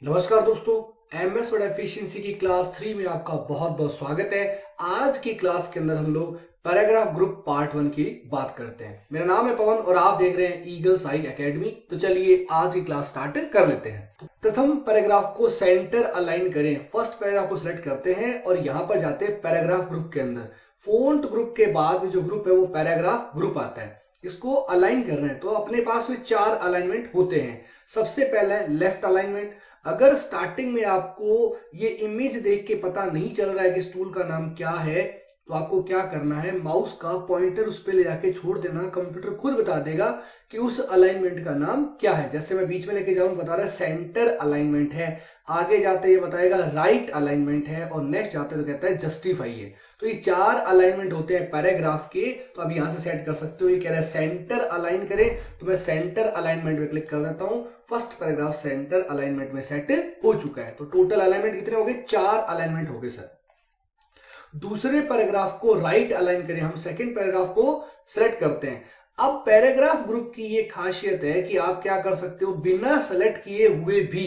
नमस्कार दोस्तों, MS word efficiency की क्लास 3 में आपका बहुत बहुत स्वागत है। आज की क्लास के अंदर हम लोग पैराग्राफ ग्रुप पार्ट 1 की बात करते हैं। मेरा नाम है पवन और आप देख रहे हैं ईगल्स आई एकेडमी। तो चलिए आज की क्लास स्टार्ट कर लेते हैं। प्रथम पैराग्राफ को सेंटर अलाइन करें। फर्स्ट पैराग्राफ को सिलेक्ट करते हैं और यहां पर जाते हैं पैराग्राफ ग्रुप के अंदर। फोंट ग्रुप के बाद में जो ग्रुप है वो पैराग्राफ ग्रुप आता है। इसको अलाइन कर रहे हैं तो अपने पास में 4 अलाइनमेंट होते हैं। सबसे पहला है लेफ्ट अलाइनमेंट। अगर स्टार्टिंग में आपको ये इमेज देख के पता नहीं चल रहा है कि इस टूल का नाम क्या है, तो आपको क्या करना है, माउस का पॉइंटर उस पे ले जाके छोड़ देना। कंप्यूटर खुद बता देगा कि उस अलाइनमेंट का नाम क्या है। जैसे मैं बीच में लेके जाऊं, बता रहा है सेंटर अलाइनमेंट है। आगे जाते ये बताएगा राइट अलाइनमेंट है और नेक्स्ट जाते तो कहता है जस्टिफाई है। तो ये 4 अलाइनमेंट होते हैं पैराग्राफ के। तो अब यहां से सेट कर सकते हो। ये कह रहा है सेंटर अलाइन करें, तो मैं सेंटर अलाइनमेंट में क्लिक कर देता हूं। फर्स्ट पैराग्राफ सेंटर अलाइनमेंट में सेट हो चुका है। तो टोटल अलाइनमेंट कितने हो गए? 4 अलाइनमेंट हो गए सर। दूसरे पैराग्राफ को राइट अलाइन करें। हम सेकंड पैराग्राफ को सिलेक्ट करते हैं। अब पैराग्राफ ग्रुप की ये खासियत है कि आप क्या कर सकते हो, बिना सेलेक्ट किए हुए भी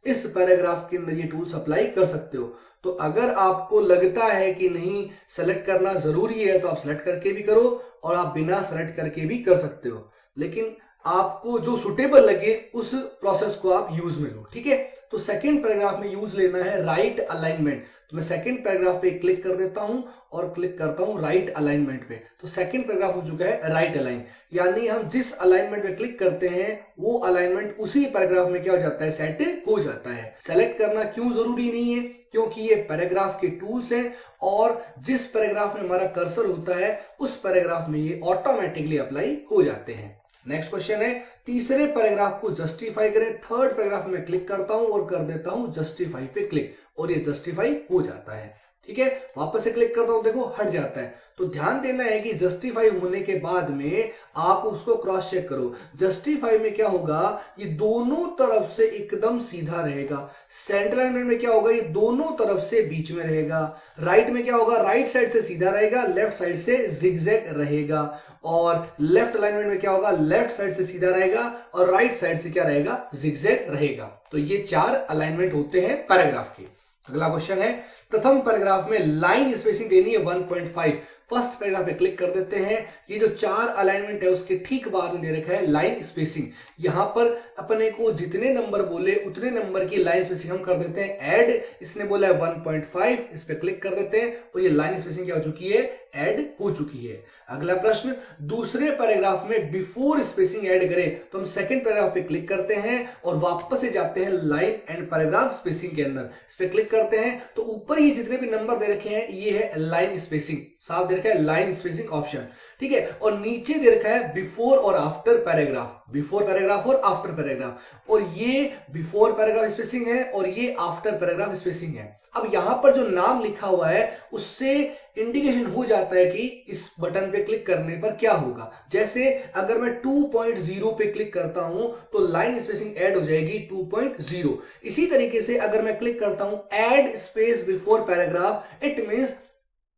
इस पैराग्राफ के अंदर ये टूल्स अप्लाई कर सकते हो। तो अगर आपको लगता है कि नहीं सेलेक्ट करना जरूरी है तो आप सेलेक्ट करके भी करो और आप बिना सेलेक्ट करके भी कर सकते हो। लेकिन आपको जो सुटेबल लगे उस प्रोसेस को आप यूज में लो, ठीक है। तो सेकंड पैराग्राफ में यूज लेना है राइट अलाइनमेंट। तो मैं सेकंड पैराग्राफ पे क्लिक कर देता हूं और क्लिक करता हूं राइट अलाइनमेंट पे। तो सेकंड पैराग्राफ हो चुका है राइट अलाइन, यानी हम जिस अलाइनमेंट पे क्लिक करते हैं वो अलाइनमेंट उसी पैराग्राफ में क्या हो जाता है, सेट हो जाता है। सेलेक्ट करना क्यों जरूरी नहीं है? क्योंकि ये पैराग्राफ के टूल्स हैं और जिस पैराग्राफ में हमारा कर्सर होता है उस पैराग्राफ में ये ऑटोमेटिकली अप्लाई हो जाते हैं। नेक्स्ट क्वेश्चन है, तीसरे पैराग्राफ को जस्टिफाई करें। थर्ड पैराग्राफ में क्लिक करता हूं और कर देता हूं जस्टिफाई पे क्लिक और ये जस्टिफाई हो जाता है, ठीक है। वापस से क्लिक करता हूं, देखो हट जाता है। तो ध्यान देना है कि जस्टिफाई होने के बाद में आप उसको क्रॉस चेक करो। जस्टिफाई में क्या होगा, ये दोनों तरफ से एकदम सीधा रहेगा। सेंटर अलाइनमेंट में क्या होगा, ये दोनों तरफ से बीच में रहेगा। राइट में क्या होगा, राइट साइड से सीधा रहेगा, लेफ्ट साइड से जिगजैग रहेगा। और लेफ्ट अलाइनमेंट में क्या होगा, लेफ्ट साइड से सीधा रहेगा और राइट साइड से क्या रहेगा, जिगजैग रहेगा। तो ये 4 अलाइनमेंट होते हैं पैराग्राफ के। अगला क्वेश्चन है, प्रथम पैराग्राफ में लाइन स्पेसिंग देनी है 1.5। फर्स्ट पैराग्राफ पे क्लिक कर देते हैं। ये जो 4 अलाइनमेंट है उसके ठीक बाद में दे रखा है लाइन स्पेसिंग। यहां पर अपने को जितने नंबर बोले उतने नंबर की लाइन स्पेसिंग हम कर देते हैं ऐड। इसने बोला है 1.5, इस पे क्लिक कर देते हैं और ये लाइन स्पेसिंग क्या हो चुकी है, ऐड हो चुकी है। अगला प्रश्न, दूसरे पैराग्राफ में बिफोर स्पेसिंग ऐड करें। तो हम सेकंड पैराग्राफ पे क्लिक करते हैं और वापस से जाते हैं लाइन एंड पैराग्राफ स्पेसिंग के अंदर। इस पे क्लिक करते हैं तो ऊपर ये जितने भी नंबर दे रखे हैं ये है लाइन स्पेसिंग, साफ दे रखा है लाइन स्पेसिंग ऑप्शन, ठीक है। और नीचे दे रखा है बिफोर और आफ्टर पैराग्राफ, बिफोर पैराग्राफ और आफ्टर पैराग्राफ। और ये बिफोर पैराग्राफ स्पेसिंग है और ये आफ्टर पैराग्राफ स्पेसिंग है। अब यहां पर जो नाम लिखा हुआ है उससे इंडिकेशन हो जाता है कि इस बटन पे क्लिक करने पर क्या होगा। जैसे अगर मैं 2.0 पे क्लिक करता हूं तो लाइन स्पेसिंग ऐड हो जाएगी 2.0। इसी तरीके से अगर मैं क्लिक करता हूं add space before paragraph, it means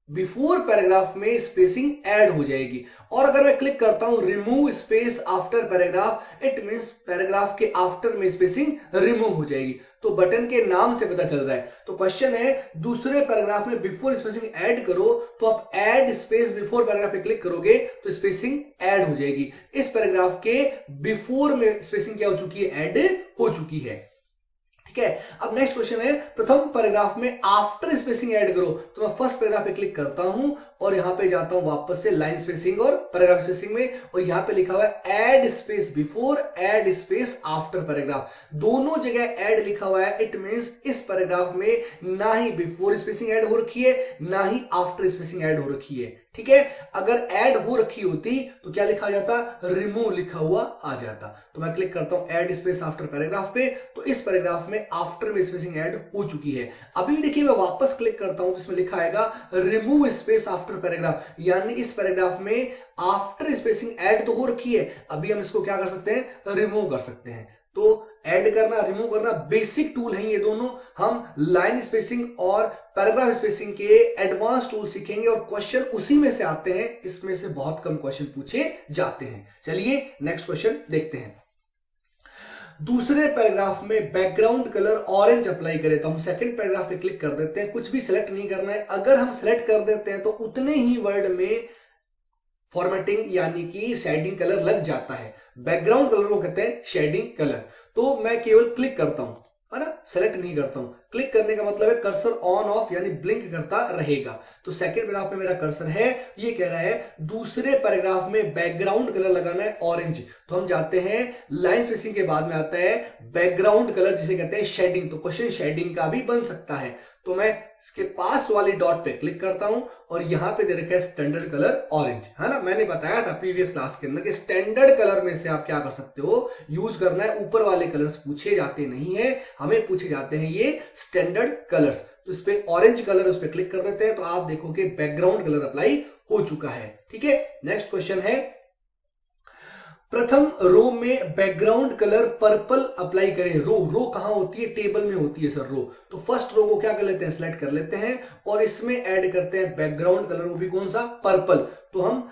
before paragraph में स्पेसिंग ऐड हो जाएगी। और अगर मैं क्लिक करता हूं remove space after paragraph, it means paragraph के आफ्टर में स्पेसिंग रिमूव हो जाएगी। तो बटन के नाम से पता चल रहा है। तो क्वेश्चन है, दूसरे पैराग्राफ में बिफोर स्पेसिंग ऐड करो। तो आप ऐड स्पेस बिफोर पैराग्राफ पे क्लिक करोगे तो स्पेसिंग ऐड हो जाएगी। इस पैराग्राफ के बिफोर में स्पेसिंग क्या हो चुकी है, ऐड हो चुकी है, ठीक है। अब नेक्स्ट क्वेश्चन है, प्रथम पैराग्राफ में आफ्टर स्पेसिंग ऐड करो। तो मैं फर्स्ट पैराग्राफ पे क्लिक करता हूं और यहां पे जाता हूं वापस से लाइन स्पेसिंग और पैराग्राफ स्पेसिंग में, और यहां पे लिखा हुआ है add space before, add space after paragraph. दोनों जगह ऐड लिखा हुआ है, इट मींस इस पैराग्राफ में ना ही बिफोर स्पेसिंग ऐड हो रखी है ना ही आफ्टर स्पेसिंग ऐड हो रखी है, ठीक है। अगर ऐड हो रखी होती तो क्या लिखा जाता, रिमूव लिखा हुआ आ जाता। तो मैं क्लिक करता हूं ऐड स्पेस आफ्टर पैराग्राफ पे, तो इस पैराग्राफ में आफ्टर में स्पेसिंग ऐड हो चुकी है। अभी देखिए मैं वापस क्लिक करता हूं जिसमें लिखा आएगा रिमूव स्पेस आफ्टर पैराग्राफ, यानी इस पैराग्राफ में आफ्टर स्पेसिंग ऐड तो हो रखी है। अभी हम इसको क्या कर सकते हैं, रिमूव कर सकते हैं। तो ऐड करना, रिमूव करना बेसिक टूल हैं ये दोनों। हम लाइन स्पेसिंग और पैराग्राफ स्पेसिंग के एडवांस टूल सीखेंगे और क्वेश्चन उसी में से आते हैं। इसमें से बहुत कम क्वेश्चन पूछे जाते हैं। चलिए नेक्स्ट क्वेश्चन देखते हैं। दूसरे पैराग्राफ में बैकग्राउंड कलर ऑरेंज अप्लाई करें, तो हम सेकंड पैराग्राफ पे क्लिक कर देते हैं। कुछ भी सिलेक्ट नहीं करना है, अगर हम सिलेक्ट कर देते हैं तो उतने ही वर्ड में फॉर्मेटिंग यानी कि शेडिंग कलर लग जाता है। बैकग्राउंड कलर को कहते हैं शेडिंग कलर। तो मैं केवल क्लिक करता हूं, है ना, सेलेक्ट नहीं करता हूं। क्लिक करने का मतलब है कर्सर ऑन ऑफ यानी ब्लिंक करता रहेगा। तो सेकंड पैराग्राफ में मेरा कर्सर है, ये कह रहा है दूसरे पैराग्राफ में बैकग्राउंड कलर लगाना है ऑरेंज। तो हम जाते हैं लाइन स्पेसिंग के बाद में आता है बैकग्राउंड कलर जिसे कहते हैं शेडिंग। तो क्वेश्चन शेडिंग का भी बन सकता है। तो मैं इसके पास वाली डॉट पे क्लिक करता हूं और यहां पे दे रखा है स्टैंडर्ड कलर ऑरेंज, है ना। मैंने बताया था प्रीवियस क्लास के अंदर कि स्टैंडर्ड कलर में से आप क्या कर सकते हो, यूज करना है। ऊपर वाले कलर्स पूछे जाते नहीं है, हमें पूछे जाते हैं ये स्टैंडर्ड कलर्स। तो इस पे ऑरेंज कलर उस पे क्लिक कर देते हैं तो आप देखोगे बैकग्राउंड कलर अप्लाई हो चुका है। ठीक है, नेक्स्ट क्वेश्चन है, प्रथम रो में बैकग्राउंड कलर पर्पल अप्लाई करें। रो कहां होती है, टेबल में होती है सर रो। तो फर्स्ट रो को क्या कर लेते हैं, सिलेक्ट कर लेते हैं और इसमें ऐड करते हैं बैकग्राउंड कलर, वो भी कौन सा, पर्पल। तो हम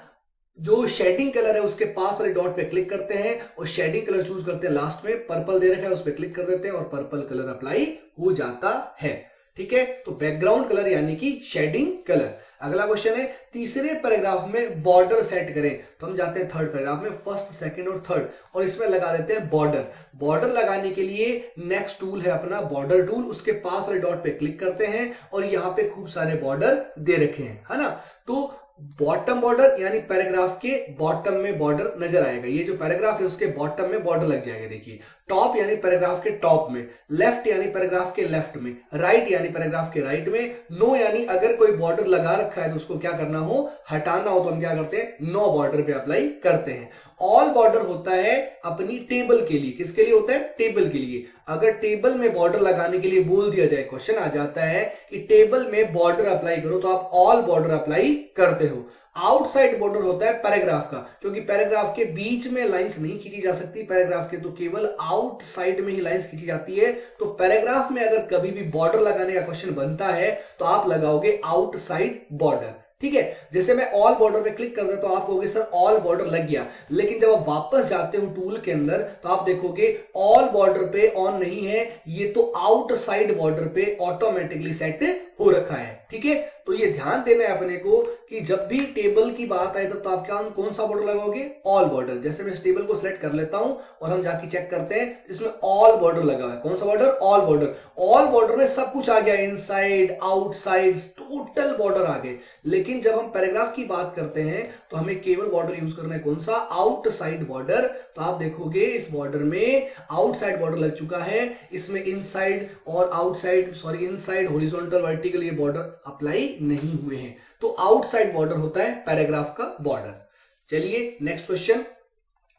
जो शेडिंग कलर है उसके पास वाले डॉट पे क्लिक करते हैं और शेडिंग कलर चूज करते हैं। लास्ट में पर्पल दे रखा है उस पर क्लिक कर देते हैं और पर्पल कलर अप्लाई हो जाता है। ठीक है, तो बैकग्राउंड कलर यानी कि शेडिंग कलर। अगला क्वेश्चन है, तीसरे पैराग्राफ में बॉर्डर सेट करें। तो हम जाते हैं थर्ड पैराग्राफ में, फर्स्ट सेकंड और थर्ड, और इसमें लगा देते हैं बॉर्डर। बॉर्डर लगाने के लिए नेक्स्ट टूल है अपना बॉर्डर टूल, उसके पास वाले डॉट पे क्लिक करते हैं और यहां पे खूब सारे बॉर्डर दे रखे हैं, है ना। तो बॉटम बॉर्डर यानी पैराग्राफ के बॉटम में बॉर्डर नजर आएगा। ये जो पैराग्राफ है उसके बॉटम में बॉर्डर लग जाएगा। देखिए, टॉप यानी पैराग्राफ के टॉप में, लेफ्ट यानी पैराग्राफ के लेफ्ट में, राइट यानी पैराग्राफ के राइट में, नो यानी अगर कोई बॉर्डर लगा रखा है तो उसको क्या करना हो, हटाना हो, तो हम क्या करते हैं, नो बॉर्डर पे अप्लाई करते हैं। ऑल बॉर्डर होता है अपनी टेबल के लिए। किसके लिए होता है, टेबल के लिए। अगर टेबल में बॉर्डर लगाने के लिए बोल दिया जाए, क्वेश्चन आ जाता है कि टेबल में बॉर्डर अप्लाई करो, तो आप ऑल बॉर्डर अप्लाई करते हो। आउटसाइड बॉर्डर होता है पैराग्राफ का, क्योंकि पैराग्राफ के बीच में लाइंस नहीं खींची जा सकती पैराग्राफ के, तो केवल आउटसाइड में ही लाइंस खींची जाती है। तो पैराग्राफ में अगर कभी भी बॉर्डर लगाने का क्वेश्चन बनता है तो आप लगाओगे आउटसाइड बॉर्डर। ठीक है, जैसे मैं ऑल बॉर्डर पे क्लिक कर देता हूं, आप कहोगे सर ऑल बॉर्डर लग गया, लेकिन जब आप वापस जाते हो टूल के अंदर तो आप देखोगे ऑल बॉर्डर पे ऑन नहीं है, ये तो आउटसाइड बॉर्डर पे ऑटोमेटिकली सेट हो रखा है। ठीक है, तो ये ध्यान देना है अपने को कि जब भी टेबल की बात आए तब तो आप क्या कौन सा बॉर्डर लगाओगे, ऑल बॉर्डर। जैसे मैं इस टेबल को सिलेक्ट कर लेता हूं और हम जाके चेक करते हैं, इसमें ऑल बॉर्डर लगा हुआ है। कौन सा border, all border. All border में सब कुछ आ गया, इनसाइड आउटसाइड टोटल बॉर्डर आ गए। लेकिन जब हम पैराग्राफ की बात करते हैं तो हमें केवल बॉर्डर यूज करना है, कौन सा, आउटसाइड बॉर्डर। तो आप देखोगे इस बॉर्डर में आउटसाइड बॉर्डर लग चुका है, इसमें इनसाइड और outside, sorry inside horizontal vertical ये बॉर्डर अप्लाई नहीं हुए हैं। तो आउटसाइड बॉर्डर होता है पैराग्राफ का बॉर्डर। चलिए नेक्स्ट क्वेश्चन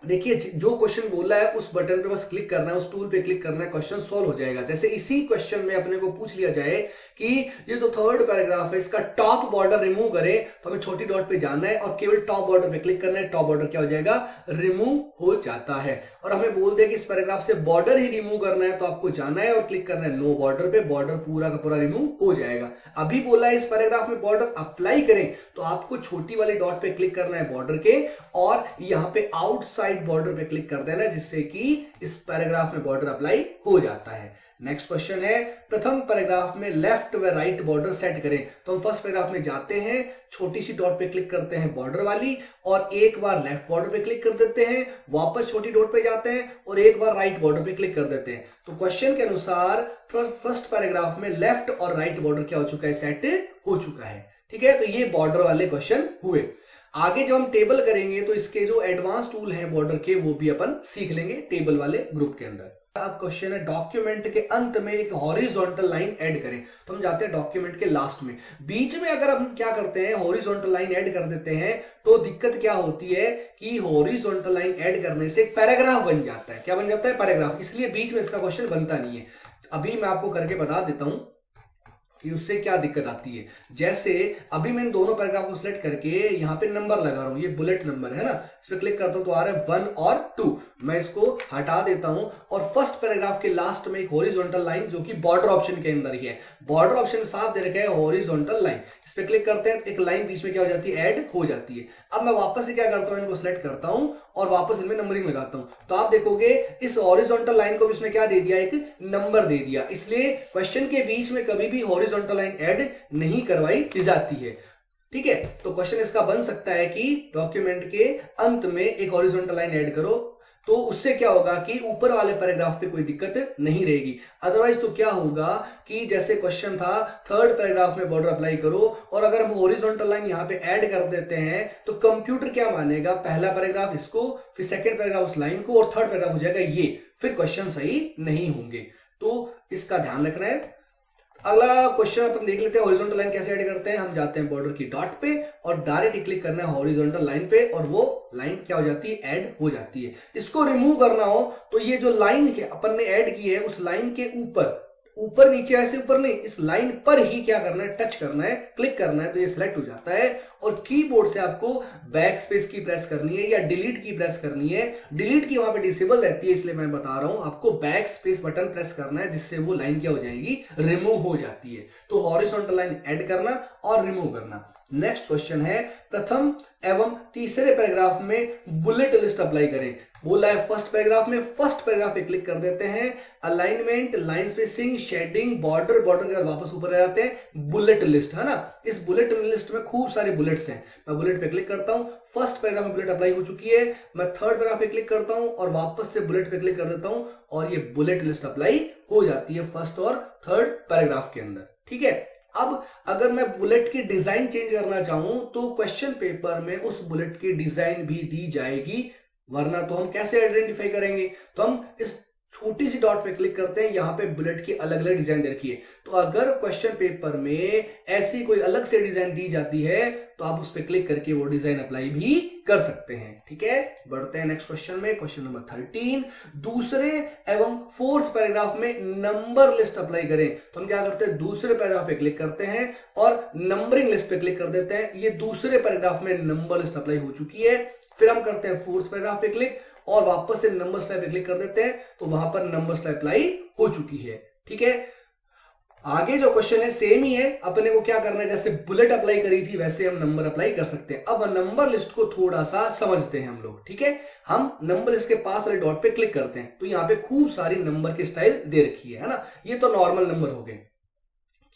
देखिए, जो क्वेश्चन बोला है उस बटन पे बस क्लिक करना है, उस टूल पे क्लिक करना है, क्वेश्चन सॉल्व हो जाएगा। जैसे इसी क्वेश्चन में अपने को पूछ लिया जाए कि ये जो थर्ड पैराग्राफ है इसका टॉप बॉर्डर रिमूव करें, तो हमें छोटी डॉट पे जाना है और केवल टॉप बॉर्डर पे क्लिक करना है। टॉप बॉर्डर क्या हो जाएगा, रिमूव हो जाता है। और हमें बोल दे कि इस पैराग्राफ से बॉर्डर ही रिमूव करना है, तो आपको जाना है और क्लिक करना है नो बॉर्डर पे, बॉर्डर पूरा का पूरा रिमूव हो जाएगा। अभी बोला है इस पैराग्राफ में बॉर्डर अप्लाई करें, तो आपको छोटी वाली डॉट पे क्लिक करना है बॉर्डर के, और यहां पे आउटसाइड बॉर्डर पे क्लिक कर देना, जिससे कि इस पैराग्राफ में बॉर्डर अप्लाई हो जाता है। नेक्स्ट क्वेश्चन है, प्रथम पैराग्राफ में लेफ्ट व राइट बॉर्डर सेट करें। तो हम फर्स्ट पैराग्राफ में जाते हैं, छोटी सी डॉट पे क्लिक करते हैं बॉर्डर वाली, और एक बार लेफ्ट बॉर्डर पे क्लिक कर देते हैं, वापस छोटी डॉट पे जाते हैं और एक बार राइट बॉर्डर पे क्लिक कर देते हैं। तो क्वेश्चन के अनुसार फर्स्ट पैराग्राफ में लेफ्ट और राइट बॉर्डर क्या हो चुका है, सेट हो चुका है। ठीक है, तो ये बॉर्डर वाले क्वेश्चन हुए। आगे जब हम टेबल करेंगे तो इसके जो एडवांस टूल हैं बॉर्डर के, वो भी अपन सीख लेंगे टेबल वाले ग्रुप के अंदर। अब क्वेश्चन है, डॉक्यूमेंट के अंत में एक हॉरिजॉन्टल लाइन ऐड करें। तो हम जाते हैं डॉक्यूमेंट के लास्ट में, बीच में अगर हम क्या करते हैं, हॉरिजॉन्टल लाइन ऐड कर देते हैं, तो दिक्कत क्या होती है कि हॉरिजॉन्टल लाइन ऐड करने से एक पैराग्राफ बन जाता है। क्या बन जाता है, पैराग्राफ। इसलिए बीच में इसका क्वेश्चन बनता नहीं है। अभी मैं आपको करके बता देता हूं कि उससे क्या दिक्कत आती है। जैसे अभी मैं इन दोनों पैराग्राफ को सिलेक्ट करके यहाँ पे नंबर लगा रहा हूँ, ये बुलेट नंबर है ना, इस पर क्लिक करता हूँ तो आ रहा है 1 और 2। मैं इसको हटा देता हूँ और फर्स्ट पैराग्राफ के लास्ट में एक हॉरिजॉन्टल लाइन जो कि बॉर्डर ऑप्शन के अंदर ही है, बॉर्डर ऑप्शन में साफ दे रखा है हॉरिजॉन्टल लाइन, इस पर क्लिक करते हैं तो एक लाइन बीच में क्या हो जाती है, ऐड हो जाती है। अब मैं वापस से क्या करता हूँ, इनको सिलेक्ट करता हूँ और वापस इनमें नंबरिंग लगाता हूँ, तो आप देखोगे इस हॉरिजॉन्टल लाइन को इसने क्या दे दिया, एक नंबर दे दिया। इसलिए क्वेश्चन के बीच में कभी भी हॉरिजॉन्टल लाइन ऐड नहीं करवाई जाती है। ठीक है, तो क्वेश्चन इसका बन सकता है कि डॉक्यूमेंट के अंत में एक हॉरिजॉन्टल लाइन ऐड करो, तो उससे क्या होगा कि ऊपर वाले पैराग्राफ पे कोई दिक्कत नहीं रहेगी। अदरवाइज तो क्या होगा कि जैसे क्वेश्चन था थर्ड पैराग्राफ में बॉर्डर अप्लाई करो, और अगर हम हॉरिजॉन्टल लाइन यहाँ पे ऐड कर देते हैं तो कंप्यूटर क्या मानेगा, पहला पैराग्राफ इसको, फिर सेकंड पैराग्राफ उस लाइन को, और थर्ड पैराग्राफ हो जाएगा ये, फिर क्वेश्चन सही नहीं होंगे। तो इसका ध्यान रखना है। अगला क्वेश्चन अपन देख लेते हैं, हॉरिजॉन्टल लाइन कैसे ऐड करते हैं। हम जाते हैं बॉर्डर की डॉट पे और डायरेक्ट क्लिक करना है हॉरिजॉन्टल लाइन पे, और वो लाइन क्या हो जाती है, ऐड हो जाती है। इसको रिमूव करना हो तो ये जो लाइन के अपन ने ऐड की है उस लाइन के ऊपर, ऊपर नीचे ऐसे ऊपर नहीं, इस लाइन पर ही क्या करना है, टच करना है, क्लिक करना है, तो ये सिलेक्ट हो जाता है। और कीबोर्ड से आपको बैक स्पेस की प्रेस करनी है या डिलीट की प्रेस करनी है। डिलीट की वहां पे डिसेबल रहती है, इसलिए मैं बता रहा हूं आपको बैक स्पेस बटन प्रेस करना है, जिससे वो लाइन क्या हो जाएगी, रिमूव हो जाती है। तो हॉरिजॉन्टल लाइन ऐड करना और रिमूव करना। नेक्स्ट क्वेश्चन है, प्रथम एवं तीसरे पैराग्राफ में बुलेट लिस्ट अप्लाई करें। बोला है फर्स्ट पैराग्राफ में, फर्स्ट पैराग्राफ पे क्लिक कर देते हैं, alignment, line spacing, shading, border, border के बाद वापस ऊपर आ जाते हैं, बुलेट लिस्ट है ना। इस बुलेट लिस्ट में खूब सारे बुलेट्स हैं। मैं बुलेट पे क्लिक करता हूं, फर्स्ट पैराग्राफ में बुलेट अप्लाई हो चुकी है। मैं थर्ड पैराग्राफ पे क्लिक करता हूं और वापस से बुलेट पे क्लिक कर देता हूं, और ये बुलेट लिस्ट अप्लाई हो जाती है फर्स्ट और थर्ड पैराग्राफ के अंदर। ठीक है, अब अगर मैं बुलेट की डिजाइन चेंज करना चाहूं तो क्वेश्चन पेपर में उस बुलेट की डिजाइन भी दी जाएगी, वरना तो हम कैसे आइडेंटिफाई करेंगे। तो हम इस छोटी सी डॉट पे क्लिक करते हैं, यहां पे बुलेट की अलग अलग डिजाइन दे रखी है। तो अगर क्वेश्चन पेपर में ऐसी कोई अलग से डिजाइन दी जाती है तो आप उस पर क्लिक करके वो डिजाइन अप्लाई भी कर सकते हैं। ठीक है, बढ़ते हैं नेक्स्ट क्वेश्चन में। क्वेश्चन नंबर 13, दूसरे एवं फोर्थ पैराग्राफ में नंबर लिस्ट अप्लाई करें। तो हम क्या करते हैं, दूसरे पैराग्राफ पे क्लिक करते हैं और नंबरिंग लिस्ट पे क्लिक कर देते हैं। ये दूसरे पैराग्राफ में नंबर लिस्ट अप्लाई हो चुकी है। फिर हम करते हैं फोर्थ पैराग्राफ पे क्लिक और वापस से नंबर स्लाइड पे क्लिक कर देते हैं, तो वहां पर नंबर स्लाइड अप्लाई हो चुकी है। ठीक है, आगे जो क्वेश्चन है सेम ही है, अपने को क्या करना है, जैसे बुलेट अप्लाई करी थी वैसे हम नंबर अप्लाई कर सकते हैं। अब नंबर लिस्ट को थोड़ा सा समझते हैं हम लोग। ठीक है, हम नंबर लिस्ट के पास वाले डॉट पे क्लिक करते हैं, तो यहाँ पे खूब सारी नंबर की स्टाइल दे रखी है ना। ये तो नॉर्मल नंबर हो गए,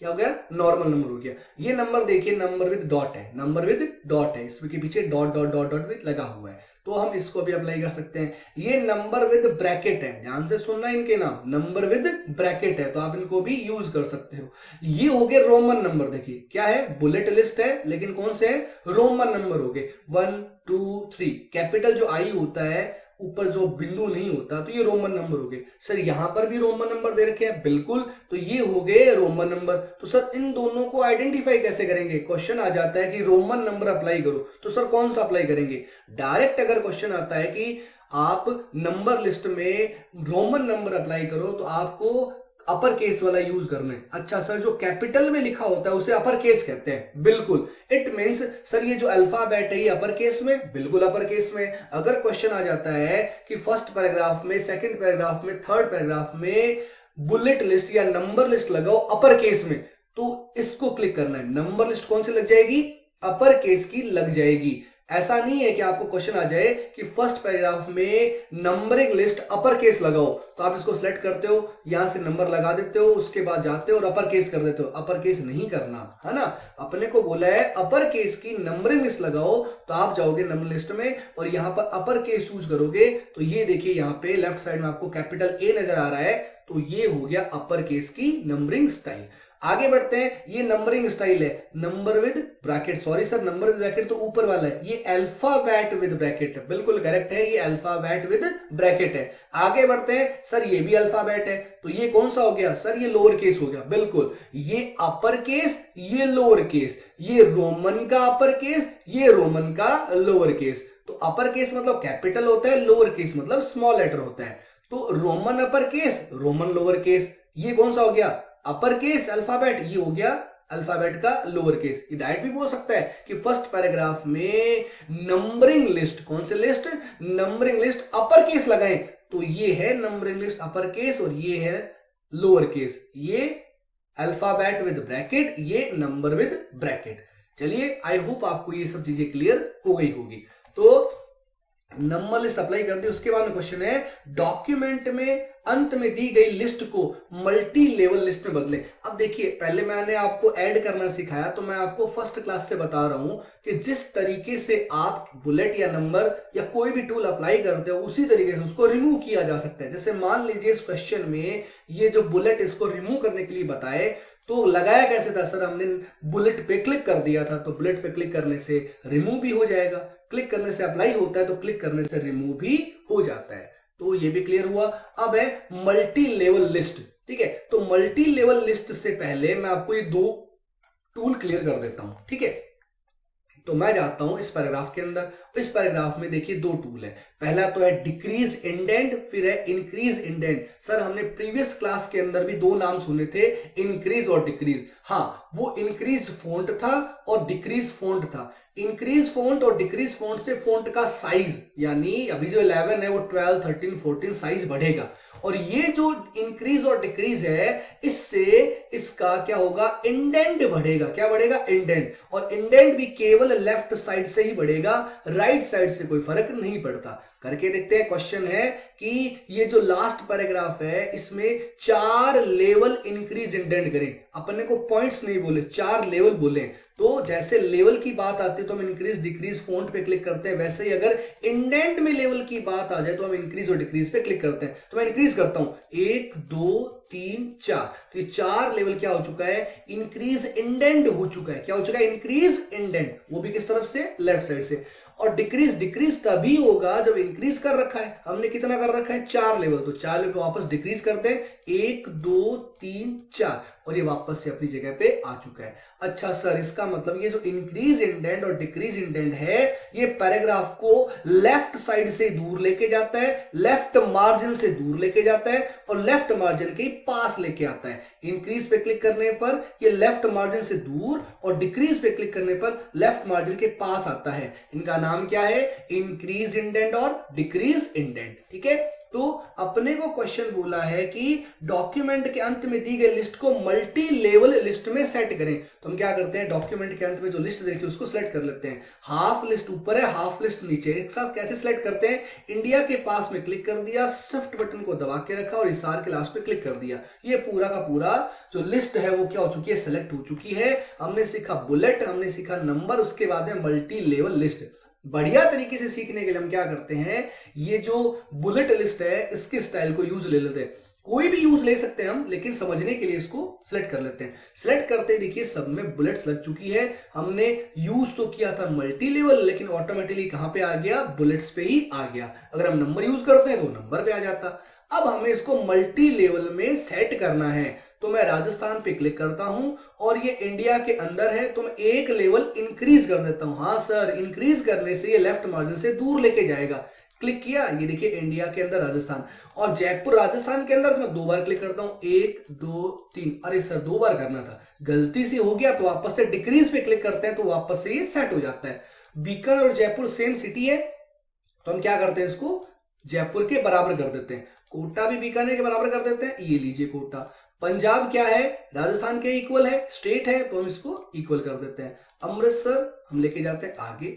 क्या हो गया, नॉर्मल नंबर हो गया। ये नंबर देखिए, नंबर विद डॉट है, नंबर विद डॉट है, इसके पीछे dot dot dot dot with लगा हुआ है, तो हम इसको भी अप्लाई कर सकते हैं। ये नंबर विद ब्रैकेट है, ध्यान से सुनना इनके नाम, नंबर विद ब्रैकेट है, तो आप इनको भी यूज कर सकते हो। ये हो गए रोमन नंबर, देखिए क्या है, बुलेट लिस्ट है लेकिन कौन से है, रोमन नंबर हो गए, 1 2 3। कैपिटल जो आई होता है, ऊपर जो बिंदु नहीं होता, तो ये रोमन नंबर हो गए। सर यहां पर भी रोमन नंबर दे रखे हैं, बिल्कुल, तो ये हो गए रोमन नंबर। तो सर इन दोनों को आइडेंटिफाई कैसे करेंगे, क्वेश्चन आ जाता है कि रोमन नंबर अप्लाई करो, तो सर कौन सा अप्लाई करेंगे। डायरेक्ट अगर क्वेश्चन आता है कि आप नंबर लिस्ट में रोमन नंबर अप्लाई करो, तो आपको अपर केस वाला यूज करना है। अच्छा सर, जो कैपिटल में लिखा होता है उसे अपर केस कहते हैं, बिल्कुल। इट मींस सर ये जो अल्फाबेट है ये अपर केस में, बिल्कुल अपर केस में। अगर क्वेश्चन आ जाता है कि फर्स्ट पैराग्राफ में, सेकंड पैराग्राफ में, थर्ड पैराग्राफ में बुलेट लिस्ट या नंबर लिस्ट लगाओ अपर केस में, तो इसको क्लिक करना है। नंबर लिस्ट कौन सी लग जाएगी, अपर केस की लग जाएगी। ऐसा नहीं है कि आपको क्वेश्चन आ जाए कि फर्स्ट पैराग्राफ में नंबरिंग लिस्ट अपर केस लगाओ, तो आप इसको सिलेक्ट करते हो, यहां से नंबर लगा देते हो, उसके बाद जाते हो और अपर केस कर देते हो। अपर केस नहीं करना है ना, अपने को बोला है अपर केस की नंबरिंग लिस्ट लगाओ, तो आप जाओगे नंबर लिस्ट में और यहां पर अपर केस यूज करोगे, तो ये देखिए यहां पे लेफ्ट साइड में आपको कैपिटल ए नजर आ रहा है, तो ये हो गया अपर केस की नंबरिंग स्टाइल। आगे बढ़ते हैं, ये नंबरिंग स्टाइल है, number with bracket, sorry sir number with bracket तो ऊपर वाला है, ये अल्फाबेट विद ब्रैकेट है, बिल्कुल करेक्ट है, ये अल्फाबेट विद ब्रैकेट है। आगे बढ़ते हैं, सर ये भी अल्फाबेट है, तो ये कौन सा हो गया, सर ये लोअर केस हो गया, बिल्कुल। ये अपर केस, ये लोअर केस, ये रोमन का अपर केस, ये रोमन का लोअर केस। तो अपर केस मतलब कैपिटल होता है, लोअर केस मतलब स्मॉल लेटर होता है। तो Roman upper case, Roman lower case, ये कौन सा हो गया, अपर केस अल्फाबेट, ये हो गया अल्फाबेट का लोअर केस। ये डायरेक्ट भी बोल सकता है कि फर्स्ट पैराग्राफ में नंबरिंग लिस्ट, कौन से list, numbering list upper case लगाएं, तो ये है नंबरिंग लिस्ट अपर केस और ये है लोअर केस, ये अल्फाबेट विद ब्रैकेट, ये नंबर विद ब्रैकेट। चलिए आई होप आपको ये सब चीजें क्लियर हो गई होगी। तो नंबर लिस्ट अप्लाई कर दी। उसके बाद में क्वेश्चन है डॉक्यूमेंट में अंत में दी गई लिस्ट को मल्टी लेवल लिस्ट में बदलें। अब देखिए पहले मैंने आपको ऐड करना सिखाया, तो मैं आपको फर्स्ट क्लास से बता रहा हूं कि जिस तरीके से आप बुलेट या नंबर या कोई भी टूल अप्लाई करते हो उसी तरीके से उसको रिमूव किया जा सकता है। जैसे मान लीजिए इस क्वेश्चन में ये जो बुलेट इसको रिमूव करने के लिए बताए, तो लगाया कैसे था सर, हमने बुलेट पे क्लिक कर दिया था, तो बुलेट पे क्लिक करने से रिमूव भी हो जाएगा, क्लिक करने से अप्लाई होता है तो क्लिक करने से रिमूव भी हो जाता है। तो ये भी क्लियर हुआ। अब है मल्टी लेवल लिस्ट, ठीक है। तो मल्टी लेवल लिस्ट से पहले मैं आपको ये दो टूल क्लियर कर देता हूं, ठीक है। तो मैं जाता हूं इस पैराग्राफ के अंदर। इस पैराग्राफ में देखिए दो टूल है। पहला तो है डिक्रीज इंडेंट, फिर है इंक्रीज इंडेंट। सर हमने प्रीवियस क्लास के अंदर भी दो नाम सुने थे, इंक्रीज और डिक्रीज। हाँ, वो इंक्रीज फोंट था और डिक्रीज फोंट था। इंक्रीज फोंट और डिक्रीज फोंट से फोंट का साइज, यानी अभी जो 11 है वो 12, 13, 14 साइज बढ़ेगा। और ये जो इंक्रीज और डिक्रीज है, इससे इसका क्या होगा, इंडेंट बढ़ेगा। क्या बढ़ेगा, इंडेंट। और इंडेंट भी केवल लेफ्ट साइड से ही बढ़ेगा, राइट साइड से कोई फर्क नहीं पड़ता। करके देखते हैं। क्वेश्चन है कि ये जो लास्ट पैराग्राफ है इसमें 4 लेवल इंक्रीज इंडेंट करें। अपने को पॉइंट्स नहीं बोले, 4 लेवल बोले। तो जैसे लेवल की बात आती है तो हम इंक्रीज डिक्रीज फोंट पे क्लिक करते हैं, वैसे ही अगर इंडेंट में लेवल की बात आ जाए तो हम इंक्रीज और डिक्रीज पे क्लिक करते हैं। तो मैं इंक्रीज करता हूं 1 2 3 4, तो ये 4 लेवल क्या हो चुका है, इंक्रीज इंडेंट हो चुका है। क्या हो चुका है, इंक्रीज इंडेंट, वो भी किस तरफ से, लेफ्ट साइड से। और डिक्रीज डिक्रीज तभी होगा जब इंक्रीज कर रखा है, हमने कितना कर रखा है, 4 लेवल, तो 4 लेवल पे वापस डिक्रीज करते हैं 1 2 3 4, और ये वापस से अपनी जगह पे आ चुका है। अच्छा सर, इसका मतलब ये जो इंक्रीज इंडेंट और डिक्रीज इंडेंट है, ये पैराग्राफ को लेफ्ट साइड से दूर लेके जाता है, लेफ्ट मार्जिन से दूर लेके जाता है और लेफ्ट मार्जिन के पास लेके आता है। इंक्रीज पे क्लिक करने पर ये लेफ्ट मार्जिन से दूर और डिक्रीज पे क्लिक करने पर लेफ्ट मार्जिन के पास आता है। इनका नाम क्या है, इंक्रीज इंडेंट और डिक्रीज इंडेंट, ठीक है। तो अपने को क्वेश्चन बोला है कि डॉक्यूमेंट के अंत में दी गई लिस्ट को मल्टी लेवल लिस्ट में सेट करें। तो हम क्या करते हैं, डॉक्यूमेंट के अंत में जो लिस्ट देखी उसको सिलेक्ट कर लेते हैं। हाफ लिस्ट ऊपर है, हाफ लिस्ट नीचे, एक साथ कैसे सिलेक्ट करते हैं, इंडिया के पास में क्लिक कर दिया, शिफ्ट बटन को दबा के रखा और इशार के लास्ट पे क्लिक कर दिया। ये पूरा का पूरा जो लिस्ट है वो क्या हो चुकी है, सिलेक्ट हो चुकी है। हमने सीखा बुलेट, हमने सीखा नंबर, उसके बाद में मल्टी लेवल लिस्ट। बढ़िया तरीके से सीखने के लिए हम क्या करते हैं, ये जो बुलेट लिस्ट है इसके स्टाइल को यूज ले लेते हैं। कोई भी यूज ले सकते हैं हम, लेकिन समझने के लिए इसको सिलेक्ट कर लेते हैं। सिलेक्ट करते ही देखिए सब में बुलेट्स लग चुकी है। हमने यूज तो किया था मल्टी लेवल, लेकिन ऑटोमेटिकली कहां पे आ गया, बुलेट्स पे ही आ गया। अगर हम नंबर यूज करते हैं तो नंबर पे आ जाता। अब हमें इसको मल्टी लेवल में सेट करना है, तो मैं राजस्थान पे क्लिक करता हूं और ये इंडिया के अंदर है, तो मैं एक लेवल इंक्रीज कर देता हूं। हाँ सर, इंक्रीज करने से ये लेफ्ट मार्जिन से दूर लेके जाएगा। क्लिक किया, ये देखिए इंडिया के अंदर राजस्थान, और जयपुर राजस्थान के अंदर तो मैं 2 बार क्लिक करता हूं, 1 2 3। अरे सर 2 बार करना था, गलती से हो गया, तो वापस से डिक्रीज पे क्लिक करते हैं तो वापस से ये सेट हो जाता है। बीकानेर और जयपुर सेम सिटी है, तो हम क्या करते हैं, इसको जयपुर के बराबर कर देते हैं। कोटा भी बीकानेर के बराबर कर देते हैं, ये लीजिए कोटा। पंजाब क्या है, राजस्थान के इक्वल है, स्टेट है, तो हम इसको इक्वल कर देते हैं। अमृतसर हम लेके जाते हैं आगे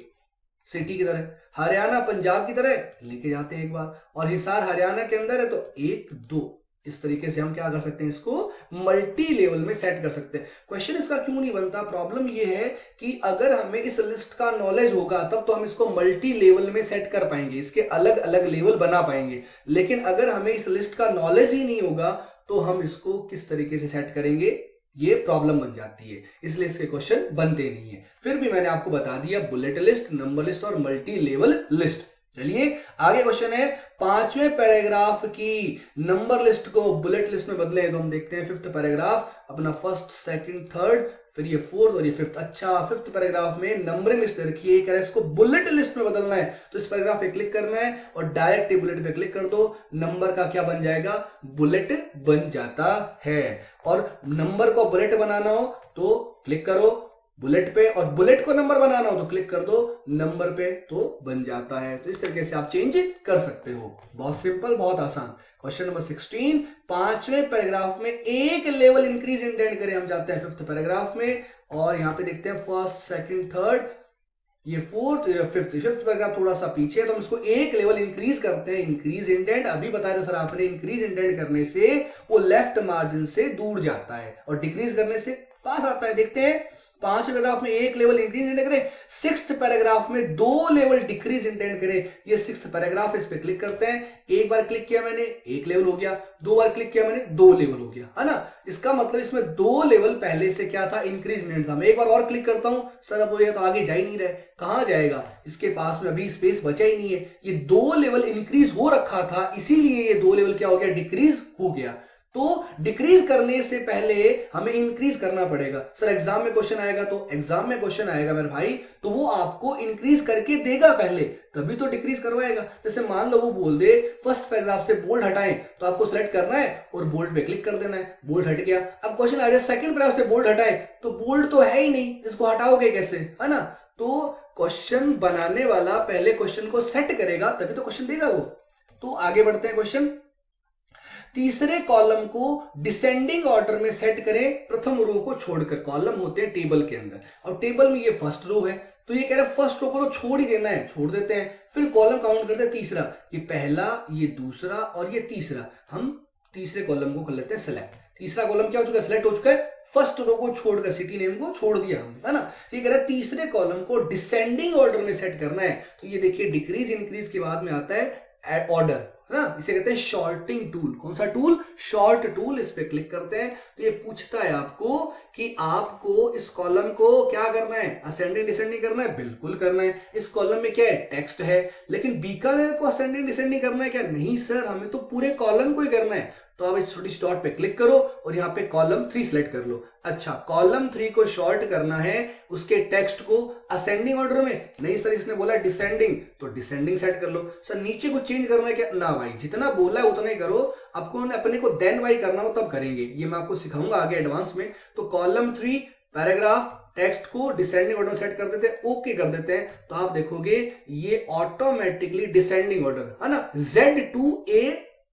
सिटी की तरह, हरियाणा पंजाब की तरह लेके जाते हैं एक बार, और हिसार हरियाणा के अंदर है तो 1 2। इस तरीके से हम क्या कर सकते हैं, इसको मल्टी लेवल में सेट कर सकते हैं। क्वेश्चन इसका क्यों नहीं बनता, प्रॉब्लम ये है कि अगर हमें इस लिस्ट का नॉलेज होगा तब तो हम इसको मल्टी लेवल में सेट कर पाएंगे, इसके अलग अलग लेवल बना पाएंगे। लेकिन अगर हमें इस लिस्ट का नॉलेज ही नहीं होगा तो हम इसको किस तरीके से सेट करेंगे, ये प्रॉब्लम बन जाती है। इसलिए इसके क्वेश्चन बनते नहीं है। फिर भी मैंने आपको बता दिया बुलेट लिस्ट, नंबर लिस्ट और मल्टी लेवल लिस्ट। चलिए आगे क्वेश्चन है, पांचवें पैराग्राफ की नंबर लिस्ट को बुलेट लिस्ट में बदले। तो हम देखते हैं फिफ्थ पैराग्राफ, अपना फर्स्ट सेकंड थर्ड, फिर ये फोर्थ और ये फिफ्थ। अच्छा, फिफ्थ पैराग्राफ में नंबरिंग लिस्ट रखी है, कह रहा है इसको बुलेट लिस्ट में बदलना है। तो इस पैराग्राफ पे क्लिक करना है और डायरेक्ट बुलेट पे क्लिक कर दो, नंबर का क्या बन जाएगा, बुलेट बन जाता है। और नंबर को बुलेट बनाना हो तो क्लिक करो बुलेट पे, और बुलेट को नंबर बनाना हो तो क्लिक कर दो नंबर पे, तो बन जाता है। तो इस तरीके से आप चेंज कर सकते हो, बहुत सिंपल, बहुत आसान। क्वेश्चन नंबर 16, पांचवें पैराग्राफ में एक लेवल इंक्रीज इंडेंट करें। हम जाते हैं फिफ्थ पैराग्राफ में और यहां पे देखते हैं फर्स्ट सेकंड थर्ड, ये फोर्थ, ये फिफ्थ। फिफ्थ पैराग्राफ थोड़ा सा पीछे, तो हम इसको एक लेवल इंक्रीज करते हैं। इंक्रीज इंडेंट अभी बताया था सर आपने, इंक्रीज इंडेंट करने से वो लेफ्ट मार्जिन से दूर जाता है और डिक्रीज करने से पास आता है। देखते हैं, पांचवें पैराग्राफ में एक लेवल इंक्रीज इंडेंट करें, सिक्स्थ पैराग्राफ में दो लेवल डिक्रीज इंडेंट करें। ये सिक्स्थ पैराग्राफ, इस पे क्लिक करते हैं। एक बार क्लिक किया मैंने, एक लेवल हो गया, दो बार क्लिक किया मैंने, दो लेवल हो गया, है ना। इसका मतलब इसमें दो लेवल पहले से क्या था, इंक्रीज इंडेंट था। मैं एक बार और क्लिक करता हूं, सर अब ये तो आगे जा ही नहीं रहा, कहां जाएगा, इसके पास में अभी स्पेस बचा ही नहीं है। ये दो लेवल इंक्रीज हो रखा था, इसीलिए ये दो लेवल क्या हो गया, डिक्रीज हो गया। तो डिक्रीज करने से पहले हमें इंक्रीज करना पड़ेगा। सर एग्जाम में क्वेश्चन आएगा, तो एग्जाम में क्वेश्चन आएगा मेरे भाई, तो वो आपको इंक्रीज करके देगा पहले, तभी तो डिक्रीज करवाएगा। जैसे मान लो वो बोल दे फर्स्ट पैराग्राफ से बोल्ड हटाएं, तो आपको सेलेक्ट करना है और बोल्ड पे क्लिक कर देना है, बोल्ड हट गया। अब क्वेश्चन आ जाए सेकंड पैराग्राफ से बोल्ड हटाएं, तो बोल्ड तो है ही नहीं, इसको हटाओगे कैसे, है ना। तो क्वेश्चन बनाने वाला पहले क्वेश्चन को सेट करेगा, तभी तो क्वेश्चन देगा वो। तो आगे बढ़ते हैं, क्वेश्चन तीसरे कॉलम को डिसेंडिंग ऑर्डर में सेट करें, प्रथम रो को छोड़कर। कॉलम होते हैं टेबल के अंदर, और टेबल में ये फर्स्ट रो है, तो ये कह रहे हैं फर्स्ट रो को तो छोड़ ही देना है, छोड़ देते हैं। फिर कॉलम काउंट करते हैं तीसरा, ये पहला, ये दूसरा और ये तीसरा। हम तीसरे कॉलम को कर लेते हैं सिलेक्ट। तीसरा कॉलम क्या हो चुका है, सिलेक्ट हो चुका है। फर्स्ट रो को छोड़कर सिटी नेम को छोड़ दिया हमने, है ना। ये कह रहा है तीसरे कॉलम को डिसेंडिंग ऑर्डर में सेट करना है। तो ये देखिए डिक्रीज इंक्रीज के बाद में आता है ऑर्डर, ना, इसे कहते हैं शॉर्टिंग टूल। कौन सा टूल, शॉर्ट टूल। इस पे क्लिक करते हैं तो ये पूछता है आपको कि आपको इस कॉलम को क्या करना है, असेंडिंग डिसेंडिंग करना है, बिल्कुल करना है। इस कॉलम में क्या है, टेक्स्ट है, लेकिन बीकानेर को असेंडिंग डिसेंडिंग करना है क्या, नहीं सर, हमें तो पूरे कॉलम को ही करना है। तो आप इस छोटी सी डॉट पे क्लिक करो और यहाँ पे कॉलम 3 सिलेक्ट कर लो। अच्छा, कॉलम 3 को शॉर्ट करना है, उसके टेक्स्ट को असेंडिंग ऑर्डर में, नहीं सर इसने बोला डिसेंडिंग, तो डिसेंडिंग सेट कर लो। सर नीचे को चेंज करना है क्या, ना भाई, जितना बोला है उतना ही करो। आपको अपने को देन वाई करना हो तब करेंगे, ये मैं आपको सिखाऊंगा आगे एडवांस में। तो कॉलम 3 पैराग्राफ टेक्स्ट को डिसेंडिंग ऑर्डर सेट कर देते हैं, ओके कर देते हैं, तो आप देखोगे ये ऑटोमेटिकली डिसेंडिंग ऑर्डर, है ना, Z2A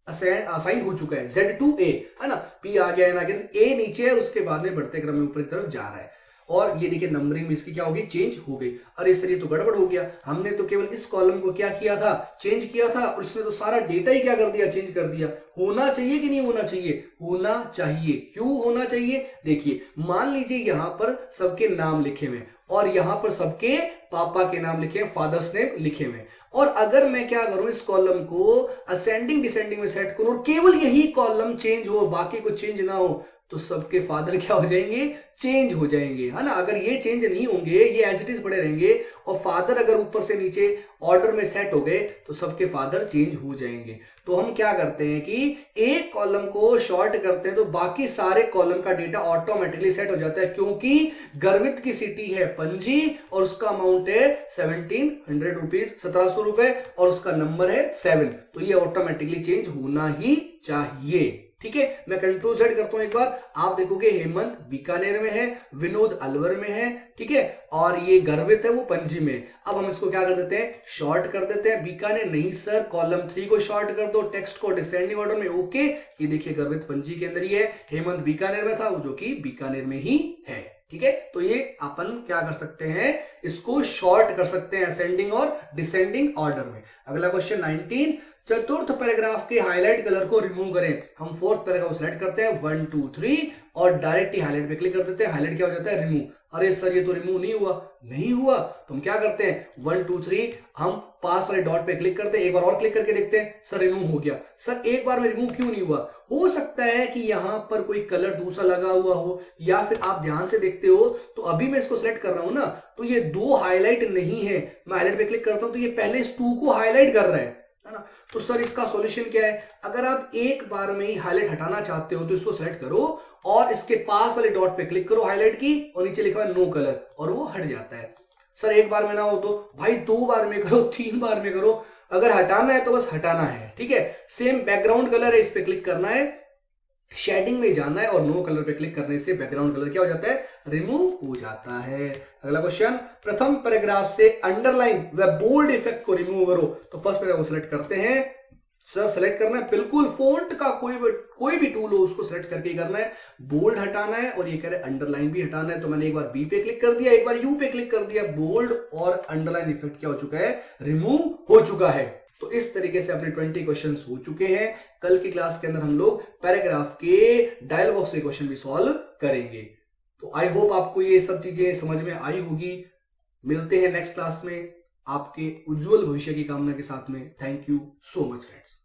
असाइन हो चुका है, Z2A, है ना, P आ गया है ना, A नीचे है, उसके बाद में बढ़ते क्रम में ऊपर की तरफ जा रहा है। और ये देखिए नंबरिंग में इसकी क्या होगी, चेंज हो गई। अरे सर ये तो गड़बड़ हो गया, हमने तो केवल इस कॉलम को क्या किया था, चेंज किया था, और इसने तो सारा डेटा ही क्या कर दिया, चेंज कर दिया। होना चाहिए कि नहीं होना चाहिए, होना चाहिए। क्यों होना चाहिए, देखिए मान लीजिए यहां पर सबके नाम लिखे हुए और यहां पर सबके पापा के नाम लिखे, फादर्स नेम लिखे हुए, और अगर मैं क्या करूं, इस कॉलम को असेंडिंग डिसेंडिंग में सेट करूं और केवल यही कॉलम चेंज हो, बाकी को चेंज ना हो, तो सबके फादर क्या हो जाएंगे, चेंज हो जाएंगे, है ना। अगर ये चेंज नहीं होंगे, ये एज इट इज पड़े रहेंगे, और फादर अगर ऊपर से नीचे ऑर्डर में सेट हो गए, तो सबके फादर चेंज हो जाएंगे। तो हम क्या करते हैं कि एक कॉलम को शॉर्ट करते हैं, तो बाकी सारे कॉलम का डेटा ऑटोमेटिकली सेट हो जाता है, क्योंकि गर्वित की सिटी है पणजी और उसका अमाउंट है 1700 रुपीज, 1700 रुपए, और उसका नंबर है 7, तो ये ऑटोमेटिकली चेंज होना ही चाहिए। ठीक है, मैं कंट्रोल Z करता हूं एक बार, आप देखोगे हेमंत बीकानेर में है, विनोद अलवर में है, ठीक है, और ये गर्वित है वो पणजी में। अब हम इसको क्या कर देते हैं, शॉर्ट कर देते हैं। बीकानेर नहीं सर, कॉलम 3 को शॉर्ट कर दो, टेक्स्ट को डिसेंडिंग ऑर्डर में, ओके। ये देखिए गर्वित पणजी के अंदर ही है, हेमंत बीकानेर में था, जो कि बीकानेर में ही है, ठीक है। तो ये अपन क्या कर सकते हैं, इसको शॉर्ट कर सकते हैं असेंडिंग और डिसेंडिंग ऑर्डर में। अगला क्वेश्चन 19, चतुर्थ पैराग्राफ के हाईलाइट कलर को रिमूव करें। हम फोर्थ पैराग्राफ सेलेक्ट करते हैं 1 2 3 और डायरेक्ट ही हाईलाइट पे क्लिक कर देते हैं। हाईलाइट क्या हो जाता है, रिमूव। अरे सर ये तो रिमूव नहीं हुआ तो हम क्या करते हैं 1 2 3 हम पास वाले डॉट पे क्लिक करते हैं, एक बार और क्लिक करके देखते हैं, सर रिमूव हो गया। सर एक बार में रिमूव क्यों नहीं हुआ? हो सकता है कि यहां पर कोई कलर दूसरा लगा हुआ हो, या फिर आप ध्यान से देखते हो तो अभी मैं इसको सिलेक्ट कर रहा हूं ना, तो ये 2 हाईलाइट नहीं है। मैं हाईलाइट पे क्लिक करता हूं तो ये पहले इस 2 को हाईलाइट कर रहा है ना। तो सर इसका सॉल्यूशन क्या है? अगर आप एक बार में ही हाईलाइट हटाना चाहते हो तो इसको सेलेक्ट करो और इसके पास वाले डॉट पे क्लिक करो हाईलाइट की, और नीचे लिखा है नो कलर, और वो हट जाता है। सर एक बार में ना हो तो भाई 2 बार में करो, 3 बार में करो। अगर हटाना है तो बस हटाना है, ठीक है। सेम बैकग्राउंड कलर है, इस पे क्लिक करना है, शेडिंग में जाना है और नो कलर पे क्लिक करने से बैकग्राउंड कलर क्या हो जाता है, रिमूव हो जाता है। अगला क्वेश्चन, प्रथम पैराग्राफ से अंडरलाइन व बोल्ड इफेक्ट को रिमूव करो। तो फर्स्ट पैराग्राफ को सिलेक्ट करते हैं। सर सेलेक्ट करना है बिल्कुल फॉन्ट का कोई भी टूल हो उसको सेलेक्ट करके करना है। बोल्ड हटाना है और ये कह रहे अंडरलाइन भी हटाना है। तो मैंने एक बार बी पे क्लिक कर दिया, एक बार यू पे क्लिक कर दिया। बोल्ड और अंडरलाइन इफेक्ट क्या हो चुका है, रिमूव हो चुका है। तो इस तरीके से अपने 20 क्वेश्चंस हो चुके हैं। कल की क्लास के अंदर हम लोग पैराग्राफ के डायलॉग बॉक्स के क्वेश्चन भी सॉल्व करेंगे। तो आई होप आपको ये सब चीजें समझ में आई होगी। मिलते हैं नेक्स्ट क्लास में आपके उज्जवल भविष्य की कामना के साथ में। Thank you so much friends.